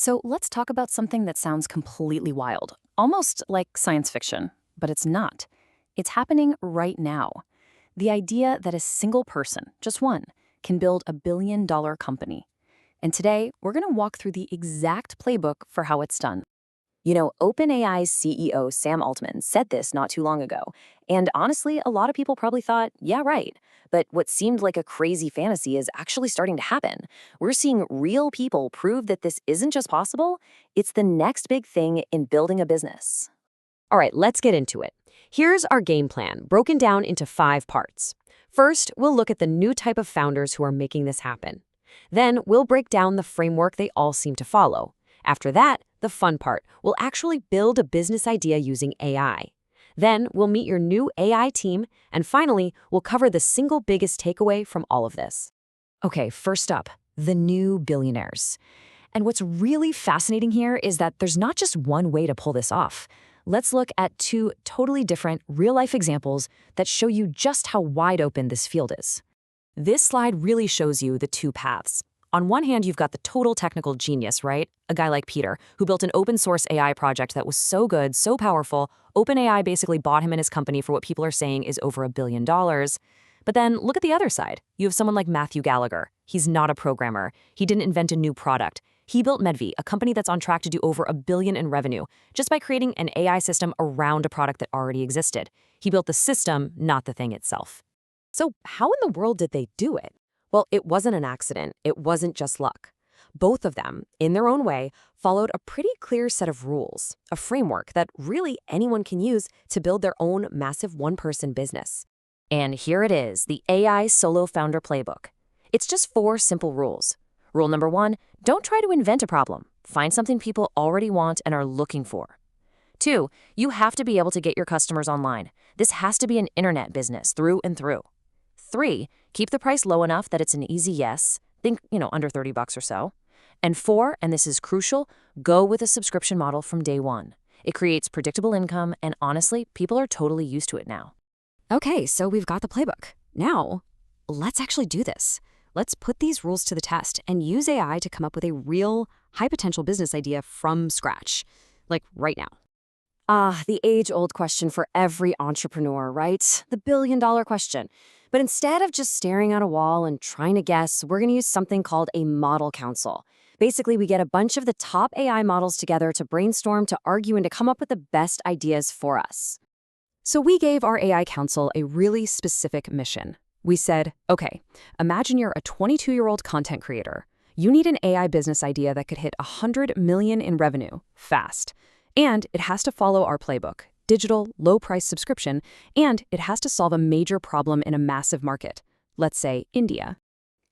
So let's talk about something that sounds completely wild, almost like science fiction, but it's not. It's happening right now. The idea that a single person, just one, can build a $1 billion company. And today, we're going to walk through the exact playbook for how it's done. OpenAI's CEO Sam Altman said this not too long ago. And honestly, a lot of people probably thought, yeah, right. But what seemed like a crazy fantasy is actually starting to happen. We're seeing real people prove that this isn't just possible, it's the next big thing in building a business. All right, let's get into it. Here's our game plan, broken down into 5 parts. First, we'll look at the new type of founders who are making this happen. Then, we'll break down the framework they all seem to follow. After that, the fun part, we'll actually build a business idea using AI. Then, we'll meet your new AI team, and finally, we'll cover the single biggest takeaway from all of this. Okay, first up, the new billionaires. And what's really fascinating here is that there's not just one way to pull this off. Let's look at 2 totally different real-life examples that show you just how wide open this field is. This slide really shows you the 2 paths. On one hand, you've got the total technical genius, right? A guy like Peter, who built an open-source AI project that was so good, so powerful, OpenAI basically bought him and his company for what people are saying is over $1 billion. But then look at the other side. You have someone like Matthew Gallagher. He's not a programmer. He didn't invent a new product. He built Medvi, a company that's on track to do over $1 billion in revenue, just by creating an AI system around a product that already existed. He built the system, not the thing itself. So how in the world did they do it? Well, it wasn't an accident. It wasn't just luck. Both of them, in their own way, followed a pretty clear set of rules, a framework that really anyone can use to build their own massive one-person business. And here it is, the AI Solo Founder Playbook. It's just 4 simple rules. Rule number 1, don't try to invent a problem. Find something people already want and are looking for. 2, you have to be able to get your customers online. This has to be an internet business through and through. 3, keep the price low enough that it's an easy yes. Think, under $30 or so. And 4, and this is crucial, go with a subscription model from day one. It creates predictable income, and honestly, people are totally used to it now. Okay, so we've got the playbook. Now, let's actually do this. Let's put these rules to the test and use AI to come up with a real, high-potential business idea from scratch. Like right now. The age-old question for every entrepreneur, right? The billion-dollar question. But instead of just staring at a wall and trying to guess, we're going to use something called a model council. Basically, we get a bunch of the top AI models together to brainstorm, to argue, and to come up with the best ideas for us. So we gave our AI council a really specific mission. We said, okay, imagine you're a 22-year-old content creator. You need an AI business idea that could hit $100 million in revenue, fast. And it has to follow our playbook, digital, low-price subscription, and it has to solve a major problem in a massive market, let's say India.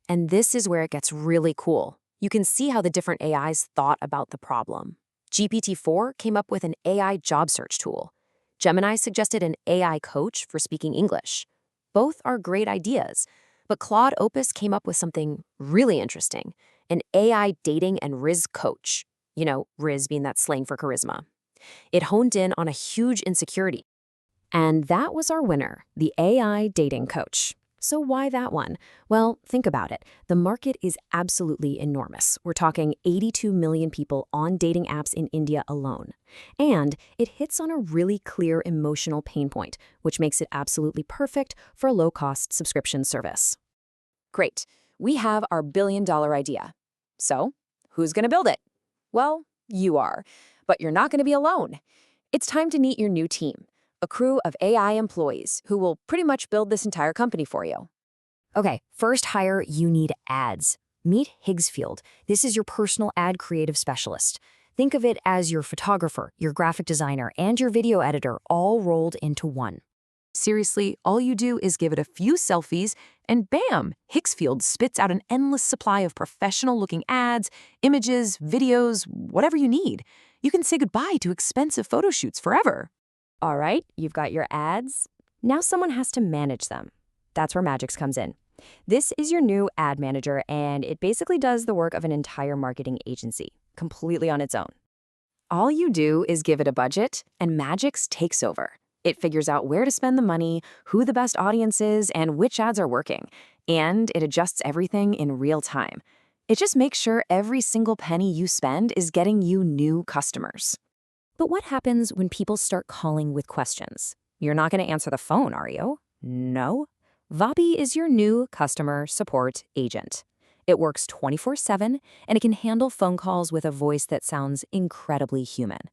And this is where it gets really cool. You can see how the different AIs thought about the problem. GPT-4 came up with an AI job search tool. Gemini suggested an AI coach for speaking English. Both are great ideas, but Claude Opus came up with something really interesting, an AI dating and Riz coach. Riz being that slang for charisma. It honed in on a huge insecurity. And that was our winner, the AI dating coach. So why that one? Well, think about it. The market is absolutely enormous. We're talking 82 million people on dating apps in India alone. And it hits on a really clear emotional pain point, which makes it absolutely perfect for a low-cost subscription service. Great. We have our billion-dollar idea. So, who's going to build it? Well, you are. But you're not going to be alone. It's time to meet your new team, a crew of AI employees who will pretty much build this entire company for you. Okay, first hire, you need ads. Meet Higgsfield. This is your personal ad creative specialist. Think of it as your photographer, your graphic designer, and your video editor all rolled into one. Seriously, all you do is give it a few selfies, and bam, Higgsfield spits out an endless supply of professional-looking ads, images, videos, whatever you need. You can say goodbye to expensive photo shoots forever. All right, you've got your ads. Now someone has to manage them. That's where Magix comes in. This is your new ad manager, and it basically does the work of an entire marketing agency, completely on its own. All you do is give it a budget, and Magix takes over. It figures out where to spend the money, who the best audience is, and which ads are working. And it adjusts everything in real time. It just makes sure every single penny you spend is getting you new customers. But what happens when people start calling with questions? You're not going to answer the phone, are you? No. Vabi is your new customer support agent. It works 24/7, and it can handle phone calls with a voice that sounds incredibly human.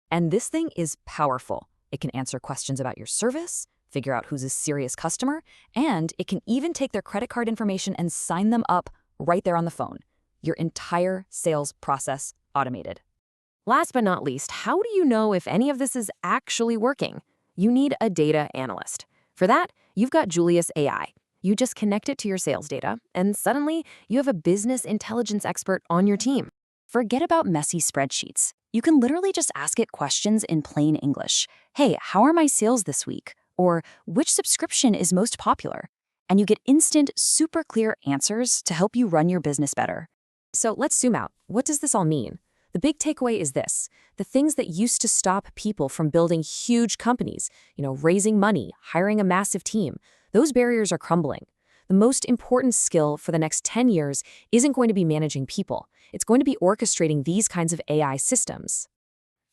And this thing is powerful. It can answer questions about your service, figure out who's a serious customer, and it can even take their credit card information and sign them up right there on the phone. Your entire sales process automated. Last but not least, how do you know if any of this is actually working? You need a data analyst. For that, you've got Julius AI. You just connect it to your sales data, and suddenly you have a business intelligence expert on your team. Forget about messy spreadsheets. You can literally just ask it questions in plain English. Hey, how are my sales this week? Or which subscription is most popular? And you get instant, super clear answers to help you run your business better. So let's zoom out. What does this all mean? The big takeaway is this: the things that used to stop people from building huge companies, raising money, hiring a massive team, those barriers are crumbling. The most important skill for the next 10 years isn't going to be managing people. It's going to be orchestrating these kinds of AI systems.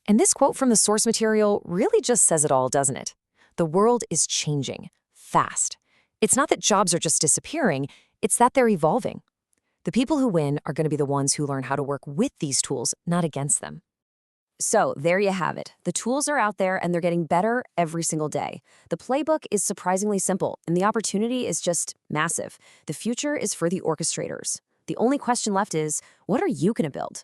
And this quote from the source material really just says it all, doesn't it? The world is changing fast. It's not that jobs are just disappearing, it's that they're evolving. The people who win are going to be the ones who learn how to work with these tools, not against them. So there you have it. The tools are out there and they're getting better every single day. The playbook is surprisingly simple and the opportunity is just massive. The future is for the orchestrators. The only question left is, what are you going to build?